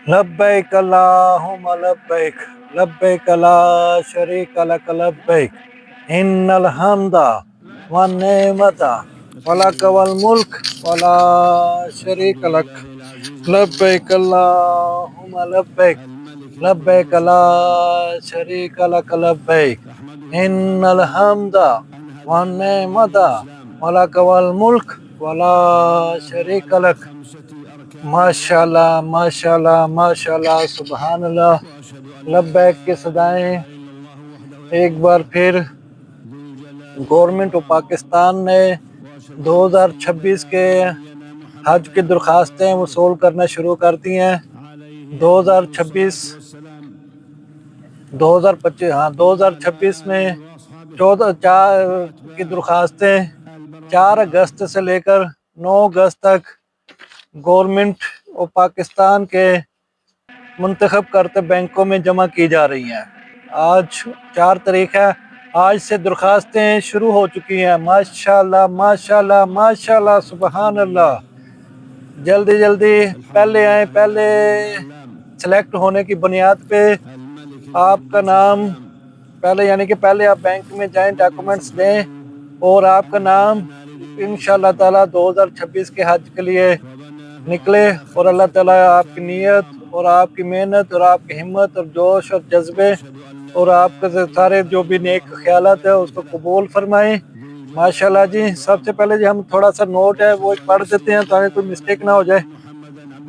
لبیک اللہم لبیک لبیک لا شریک لک لبیک ان الحمد والنعمت ولک والملک ولا شریک لک لبیک اللہم لبیک لبیک لا شریک لک لبیک ان الحمد والنعمت ولک والملک ولا شریک لک۔ ماشاءاللہ ماشاءاللہ ماشاءاللہ سبحان اللہ۔ لبیک کی صدائیں ایک بار پھر گورنمنٹ آف پاکستان نے 2026 کے حج کی درخواستیں وصول کرنا شروع کر دی ہیں۔ 2026 میں 14 کی درخواستیں 4 اگست سے لے کر 9 اگست تک گورنمنٹ آف پاکستان کے منتخب کرتے بینکوں میں جمع کی جا رہی ہیں۔ آج 4 تاریخ ہے، آج سے درخواستیں شروع ہو چکی ہیں۔ ماشاءاللہ ماشاءاللہ ماشاءاللہ سبحان اللہ۔ جلدی جلدی پہلے آئیں، پہلے سلیکٹ ہونے کی بنیاد پہ آپ کا نام پہلے، یعنی کہ پہلے آپ بینک میں جائیں، ڈاکومنٹس دیں اور آپ کا نام انشاءاللہ تعالیٰ 2026 کے حج کے لیے نکلے، اور اللہ تعالیٰ آپ کی نیت اور آپ کی محنت اور آپ کی ہمت اور جوش اور جذبے اور آپ کے سارے جو بھی نیک خیالات ہیں اس کو قبول فرمائیں۔ ماشاءاللہ جی۔ سب سے پہلے جی ہم تھوڑا سا نوٹ ہے وہ پڑھ دیتے ہیں تاکہ کوئی مسٹیک نہ ہو جائے۔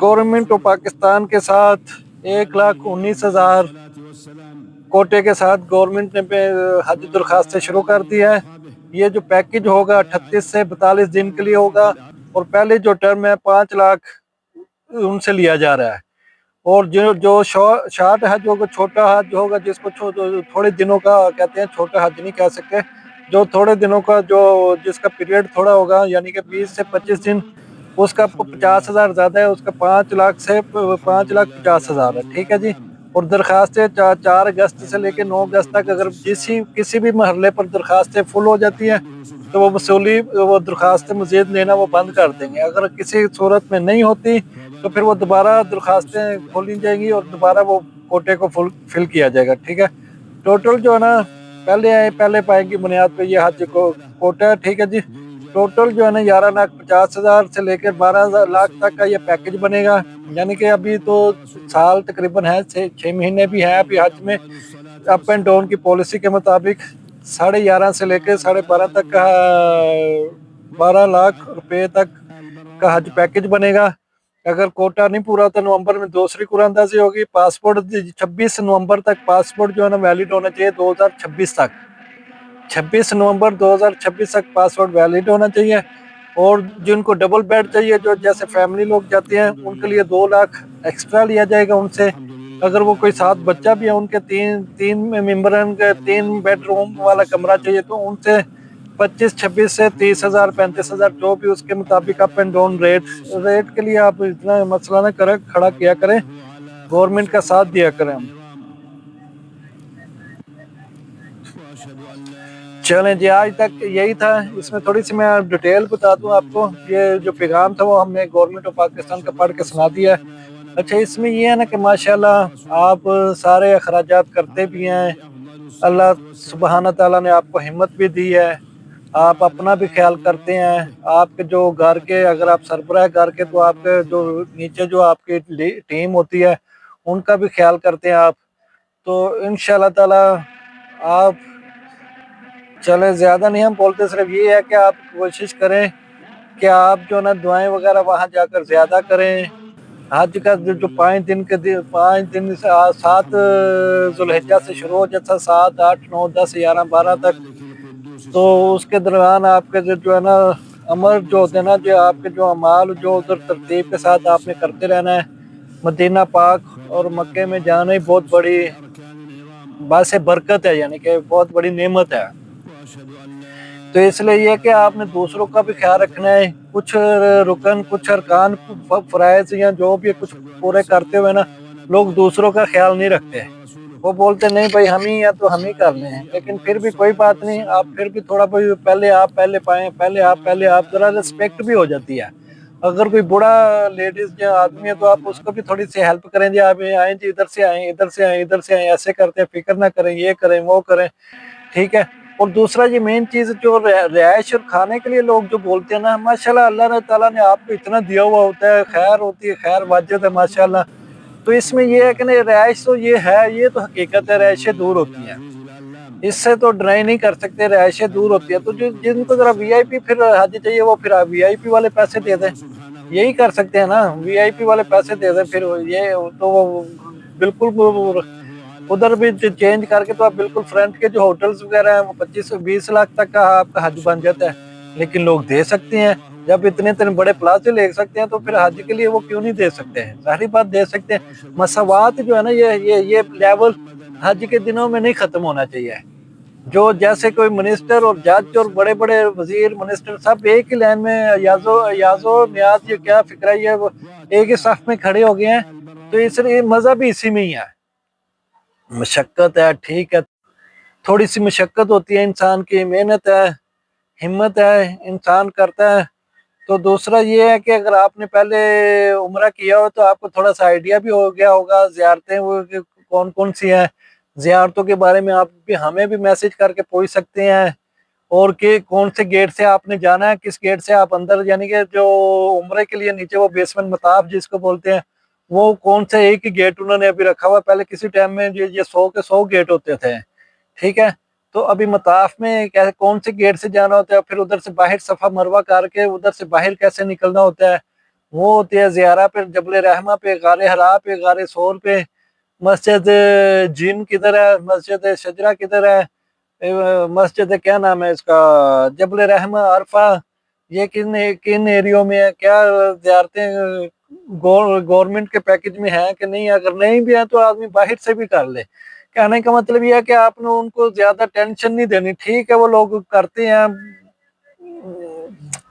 گورنمنٹ آف پاکستان کے ساتھ 1,19,000 کوٹے کے ساتھ گورنمنٹ نے حج درخواستیں شروع کر دی ہے۔ یہ جو پیکج ہوگا 38 سے 42 دن کے لیے ہوگا، اور پہلے جو ٹرم ہے 5 لاکھ ان سے لیا جا رہا ہے، اور جو شارٹ حج ہوگا، چھوٹا حج ہوگا، جس کو تھوڑے دنوں کا کہتے ہیں، چھوٹا حج نہیں کہہ سکتے، جو تھوڑے دنوں کا جس کا پیریڈ تھوڑا ہوگا، یعنی کہ 20 سے 25 دن، اس کا 50,000 زیادہ ہے، اس کا 5 لاکھ سے 5,50,000 ہے۔ ٹھیک ہے جی۔ اور درخواستیں 4 اگست سے لے کے 9 اگست تک اگر کسی بھی مرحلے پر درخواستیں فل ہو جاتی ہیں تو وہ درخواستیں مزید لینا وہ بند کر دیں گے۔ اگر کسی صورت میں نہیں ہوتی تو پھر وہ دوبارہ درخواستیں کھولی جائیں گی اور دوبارہ وہ کوٹے کو فل کیا جائے گا۔ ٹھیک ہے۔ ٹوٹل جو ہے نا، پہلے آئے پہلے پائیں کی بنیاد پہ یہ حج کو کوٹا ہے۔ ٹھیک ہے جی۔ ٹوٹل جو ہے نا 11,50,000 سے لے کے 12 لاکھ تک کا یہ پیکج بنے گا، یعنی کہ ابھی تو سال تقریباً ہے، 6 مہینے بھی ہیں ابھی حج میں۔ اپ اینڈ ڈاؤن کی پالیسی کے مطابق 11.5 سے لے کے 12.5 تک کا 12 لاکھ روپے تک کا حج پیکج بنے گا۔ اگر کوٹا نہیں پورا ہوتا نومبر میں دوسری قرآن اندازی ہوگی۔ پاسپورٹ 26 نومبر تک پاسپورٹ جو ہے نا ویلڈ ہونا چاہیے، 2026 تک 26 نومبر 2026 تک پاسپورٹ ویلڈ ہونا چاہیے۔ اور جن کو ڈبل بیڈ چاہیے، جو جیسے فیملی لوگ جاتے ہیں، ان کے لیے 2 لاکھ ایکسٹرا لیا جائے گا ان سے۔ اگر وہ کوئی ساتھ بچہ بھی ہے، ان کے 3 ممبران کے 3 بیڈ روم والا کمرہ چاہیے، تو ان سے 25-26 سے 30,000 35,000 جو بھی اس کے مطابق اپ اینڈ ڈاؤن ریٹ کے لیے آپ اتنا مسئلہ نہ کریں، کھڑا کیا کریں، گورنمنٹ کا ساتھ دیا کریں ہم۔ چلیں جی، آج تک یہی تھا۔ اس میں تھوڑی سی میں ڈیٹیل بتا دوں آپ کو۔ یہ جو پیغام تھا وہ ہم نے گورنمنٹ آف پاکستان کا پڑھ کے سنا دیا ہے۔ اچھا، اس میں یہ ہے نا کہ ماشاءاللہ آپ سارے اخراجات کرتے بھی ہیں، اللہ سبحانہ تعالیٰ نے آپ کو ہمت بھی دی ہے، آپ اپنا بھی خیال کرتے ہیں، آپ کے جو گھر کے، اگر آپ سربراہ گھر کے، تو آپ کے جو نیچے جو آپ کی ٹیم ہوتی ہے ان کا بھی خیال کرتے ہیں آپ۔ تو انشاءاللہ تعالیٰ آپ چلے، زیادہ نہیں ہم بولتے، صرف یہ ہے کہ آپ کوشش کریں کہ آپ جو نا دعائیں وغیرہ وہاں جا کر زیادہ کریں۔ حج کا جو 5 دن کے 5 دن سے 7 ذوالحجہ سے شروع ہو جاتا، 7 8 9 10 11 12 تک، تو اس کے دوران آپ کے جو ہے نا عمر جو ہوتے ہیں نا، جو آپ کے جو اعمال جو ادھر ترتیب کے ساتھ آپ نے کرتے رہنا ہے۔ مدینہ پاک اور مکے میں جانا ہی بہت بڑی باعث برکت ہے، یعنی کہ بہت بڑی نعمت ہے۔ تو اس لیے یہ کہ آپ نے دوسروں کا بھی خیال رکھنا ہے۔ کچھ رکن، کچھ ارکان، فرائض یا جو بھی کچھ پورے کرتے ہوئے نا، لوگ دوسروں کا خیال نہیں رکھتے، وہ بولتے نہیں بھائی ہم ہی ہیں تو ہم ہی کر لیں، لیکن پھر بھی کوئی بات نہیں، آپ پھر بھی تھوڑا پہلے آپ پہلے پائیں، پہلے آپ ذرا رسپیکٹ بھی ہو جاتی ہے۔ اگر کوئی بوڑھا لیڈیز یا آدمی ہے تو آپ اس کو بھی تھوڑی سی ہیلپ کریں جی، آپ آئیں جی، ادھر سے آئیں، ادھر سے آئیں، ادھر سے آئیں، ایسے کرتے ہیں، فکر نہ کریں، یہ کریں وہ کریں، ٹھیک ہے۔ اور دوسرا یہ مین چیز جو رہائش اور کھانے کے لیے لوگ جو بولتے ہیں نا، ماشاءاللہ اللہ تعالیٰ نے آپ کو اتنا دیا ہوا ہوتا ہے، خیر ہوتی ہے، خیر واجد ہے ماشاءاللہ۔ تو اس میں یہ ہے کہ نہیں، رہائش تو یہ ہے، یہ تو حقیقت ہے، رہائشیں دور ہوتی ہیں، اس سے تو ڈرائی نہیں کر سکتے، رہائشیں دور ہوتی ہے۔ تو جن کو ذرا وی آئی پی پھر حج چاہیے، وہ پھر وی آئی پی والے پیسے دے دیں، یہی کر سکتے ہیں نا، وی آئی پی والے پیسے دے دیں، پھر یہ تو بالکل ادھر بھی چینج کر کے تو آپ بالکل فرنٹ کے جو ہوٹلز وغیرہ ہیں وہ 25 سے 20 لاکھ تک کا آپ کا حج بن جاتا ہے، لیکن لوگ دے سکتے ہیں، جب اتنے بڑے پلازے لے سکتے ہیں تو پھر حج کے لیے وہ کیوں نہیں دے سکتے ہیں؟ ظاہری بات دے سکتے ہیں۔ مساوات جو ہے نا، یہ لیول حج کے دنوں میں نہیں ختم ہونا چاہیے، جو جیسے کوئی منسٹر اور جج اور بڑے بڑے وزیر منسٹر سب ایک ہی لائن میں، یازو نیاز یہ کیا فکر ہے، یہ ایک ہی صف میں کھڑے ہو گئے ہیں، تو اس لیے مزہ بھی اسی میں ہی ہے، مشقت ہے، ٹھیک ہے، تھوڑی سی مشقت ہوتی ہے، انسان کی محنت ہے، ہمت ہے، انسان کرتا ہے۔ تو دوسرا یہ ہے کہ اگر آپ نے پہلے عمرہ کیا ہو تو آپ کو تھوڑا سا آئیڈیا بھی ہو گیا ہوگا، زیارتیں وہ کون کون سی ہیں، زیارتوں کے بارے میں آپ بھی ہمیں بھی میسج کر کے پوچھ سکتے ہیں، اور کہ کون سے گیٹ سے آپ نے جانا ہے، کس گیٹ سے آپ اندر، یعنی کہ جو عمرے کے لیے نیچے وہ بیسمنٹ مطاف جس کو بولتے ہیں، وہ کون سے ایک ہی گیٹ انہوں نے ابھی رکھا ہوا، پہلے کسی ٹائم میں یہ 100 کے 100 گیٹ ہوتے تھے، ٹھیک ہے۔ تو ابھی مطاف میں کون سے گیٹ سے جانا ہوتا ہے، پھر ادھر سے باہر صفا مروہ کر کے ادھر سے باہر کیسے نکلنا ہوتا ہے، وہ ہوتی ہے زیارہ پہ، جبل رحمہ پہ، غار حرا پہ، غار ثور پہ، مسجد جن کدھر ہے، مسجد شجرہ کدھر ہے، مسجد کیا نام ہے اس کا، جبل رحمہ، عرفہ، یہ کن ایریوں میں ہے، کیا زیارتیں گورنمنٹ کے پیکج میں ہیں کہ نہیں، اگر نہیں بھی ہیں تو آدمی باہر سے بھی کر لے۔ کہنے کا مطلب یہ ہے کہ آپ نے ان کو زیادہ ٹینشن نہیں دینی، ٹھیک ہے وہ لوگ کرتے ہیں،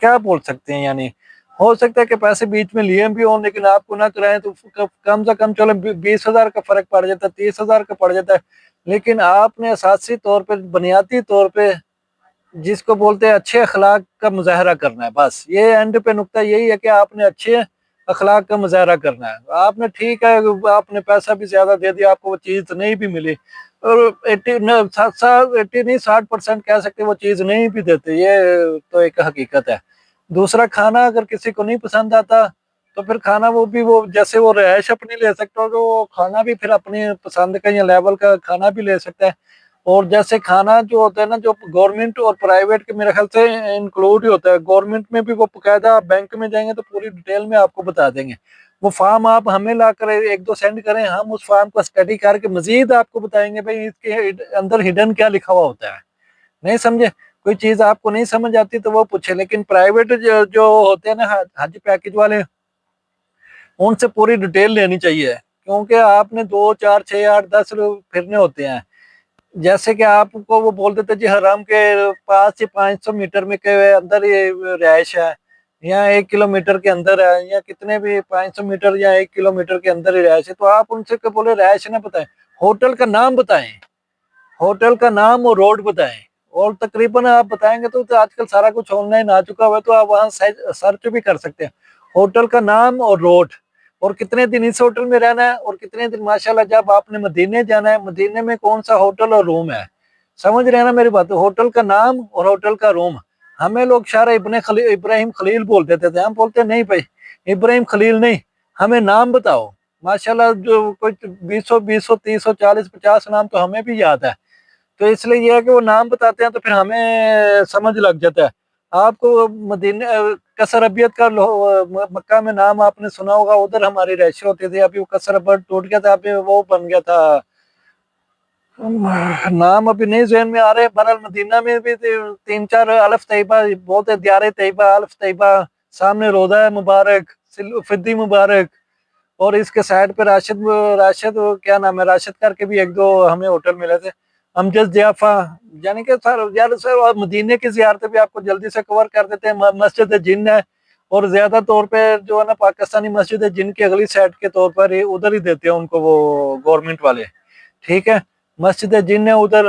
کیا بول سکتے ہیں، یعنی ہو سکتا ہے کہ پیسے بیچ میں لیے بھی ہوں لیکن آپ کو نہ کرائیں، تو کم سے کم چلو 20,000 کا فرق پڑ جاتا ہے، 30,000 کا پڑ جاتا ہے، لیکن آپ نے اساسی طور پہ، بنیادی طور پہ جس کو بولتے ہیں اچھے اخلاق کا مظاہرہ کرنا ہے، بس یہ اینڈ پہ نقطہ یہی ہے کہ آپ نے اچھے اخلاق کا مظاہرہ کرنا ہے۔ آپ نے ٹھیک ہے، آپ نے پیسہ بھی زیادہ دے دیا، آپ کو وہ چیز نہیں بھی ملی، اور 80 نہیں 60% کہہ سکتے وہ چیز نہیں بھی دیتے، یہ تو ایک حقیقت ہے۔ دوسرا، کھانا اگر کسی کو نہیں پسند آتا تو پھر کھانا وہ جیسے وہ رہائش اپنی لے سکتا ہو، تو وہ کھانا بھی پھر اپنی پسند کا یا لیول کا کھانا بھی لے سکتا ہے۔ اور جیسے کھانا جو ہوتا ہے نا، جو گورنمنٹ اور پرائیویٹ کے میرے خیال سے انکلوڈ ہی ہوتا ہے، گورنمنٹ میں بھی وہ باقاعدہ بینک میں جائیں گے تو پوری ڈیٹیل میں آپ کو بتا دیں گے، وہ فارم آپ ہمیں لا کر 1-2 سینڈ کریں، ہم اس فارم کو اسٹڈی کر کے مزید آپ کو بتائیں گے بھائی اس کے اندر ہڈن کیا لکھا ہوا ہوتا ہے، نہیں سمجھے؟ کوئی چیز آپ کو نہیں سمجھ آتی تو وہ پوچھے، لیکن پرائیویٹ جو ہوتے ہیں نا حج پیکج والے، ان سے پوری ڈیٹیل لینی چاہیے، کیونکہ آپ نے 2 4 6 8 10 پھرنے ہوتے ہیں۔ جیسے کہ آپ کو وہ بول دیتے جی حرم کے پاس سے 500 میٹر میں کے اندر یہ رہائش ہے، یا 1 کلومیٹر کے اندر ہے، یا کتنے بھی 500 میٹر یا 1 کلومیٹر کے اندر ہی رہائش ہے، تو آپ ان سے بولے رہائش نہ بتائیں، ہوٹل کا نام بتائیں، ہوٹل کا نام اور روڈ بتائیں، اور تقریباً آپ بتائیں گے تو آج کل سارا کچھ آن لائن آ چکا ہوا ہے، تو آپ وہاں سرچ بھی کر سکتے ہیں، ہوٹل کا نام اور روڈ، اور کتنے دن اس ہوٹل میں رہنا ہے، اور کتنے دن ماشاءاللہ جب آپ نے مدینے جانا ہے، مدینے میں کون سا ہوٹل اور روم ہے، سمجھ رہے ہیں نا میری بات؟ ہوٹل کا نام اور ہوٹل کا روم، ہمیں لوگ شارع ابراہیم خلیل بول دیتے تھے، ہم بولتے نہیں بھائی ابراہیم خلیل نہیں، ہمیں نام بتاؤ، ماشاءاللہ جو کوئی 20 30 40 50 نام تو ہمیں بھی یاد ہے، تو اس لیے یہ ہے کہ وہ نام بتاتے ہیں تو پھر ہمیں سمجھ لگ جاتا ہے۔ آپ کو مدینہ قصر ابیت کا مکہ میں نام آپ نے سنا ہوگا، ادھر ہماری رہائش ہوتی تھی، ابھی وہ قصر ابیت ٹوٹ گیا تھا، ابھی وہ بن گیا تھا، نام ابھی نہیں ذہن میں آ رہے، بہرحال مدینہ میں بھی 3 4 الف طیبہ بہت ہے، دیار طیبہ، الف طیبہ، سامنے روضہ مبارک، فدی مبارک، اور اس کے سائڈ پہ راشد کیا نام ہے، راشد کر کے بھی 1-2 ہمیں ہوٹل ملے تھے، امجد ضیافہ، یعنی کہ سر مدینے کی زیارتیں بھی آپ کو جلدی سے کور کر دیتے ہیں۔ مسجد جن ہے، اور زیادہ طور پہ جو ہے نا پاکستانی مسجد جن کی اگلی سائڈ کے طور پر ادھر ہی دیتے ہیں ان کو وہ گورنمنٹ والے، ٹھیک ہے، مسجد جن ہے ادھر،